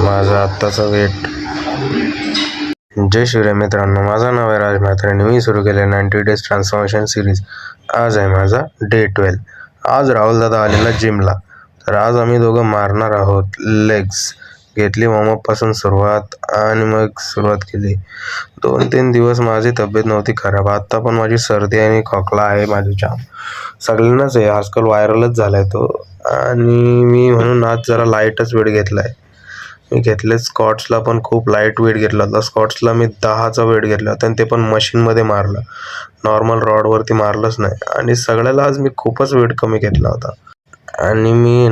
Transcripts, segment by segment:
माझा आत्ताचा वेट. जय श्रीराम मित्रांनो, माझं नाव आहे राज म्हात्रे. मी सुरू केले 90 डेज ट्रान्सफॉर्मेशन सिरीज. आज आहे माझा डे 12. आज राहुल दादा आलेला जिमला, तर आज आम्ही दोघं मारणार आहोत लेग्स. घेतली वॉर्मअपपासून सुरुवात आणि मग सुरुवात केली. 2-3 दिवस माझी तब्येत नव्हती खराब. आत्ता पण माझी सर्दी आणि खोकला आहे माझी जाम. सगळ्यांनाच आहे, आजकाल व्हायरलच झाला आहे तो. आणि मी म्हणून आज जरा लाईटच वेट घेतला आहे. मी घेतले स्कॉट्सला पण खूप लाईट वेट घेतला होता. स्कॉट्सला मी 10चा वेट घेतला होता आणि ते पण मशीनमध्ये मारलं, नॉर्मल रॉडवरती मारलंच नाही. आणि सगळ्याला आज मी खूपच वेट कमी घेतला होता. आणि मी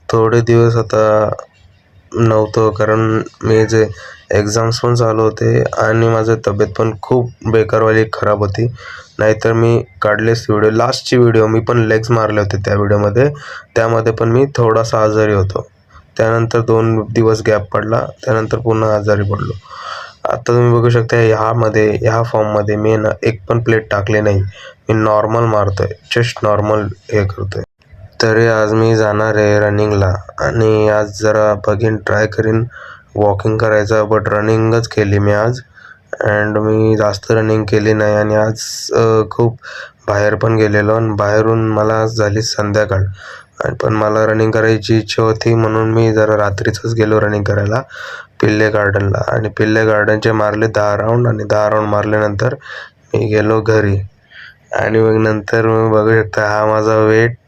थोडे दिवस आता नव्हतो, कारण मी जे एक्झाम्स पण चालू होते आणि माझं तब्येत पण खूप बेकारवाली खराब होती. नाहीतर मी काढलेच व्हिडिओ. लास्टची व्हिडिओ मी पण लेग्स मारले होते त्या व्हिडिओमध्ये. त्यामध्ये पण मी थोडासा आजारी होतो. त्यानंतर 2 दिवस गॅप पडला, त्यानंतर पुन्हा आजारी पडलो. आता तुम्ही बघू शकता ह्या फॉर्ममध्ये मी एक पण प्लेट टाकली नाही. मी नॉर्मल मारतोय, जस्ट नॉर्मल हे करतोय. तरी आज मी जाणार आहे रनिंगला आणि आज जरा ट्राय करीन वॉकिंग करायचं. बट रनिंगच केली मी आज. अँड मी जास्त रनिंग केली नाही. आणि आज खूप बाहेर पण गेलेलो आणि बाहेरून मला आज झाली संध्याकाळ. पण मला रनिंग करायची इच्छा होती, म्हणून मी जरा रात्रीचंच गेलो रनिंग करायला पिल्ले गार्डनला. आणि पिल्ले गार्डनचे मारले 10 राऊंड. आणि 10 राऊंड मारल्यानंतर मी गेलो घरी. आणि मग नंतर बघू शकता हा माझा वेट.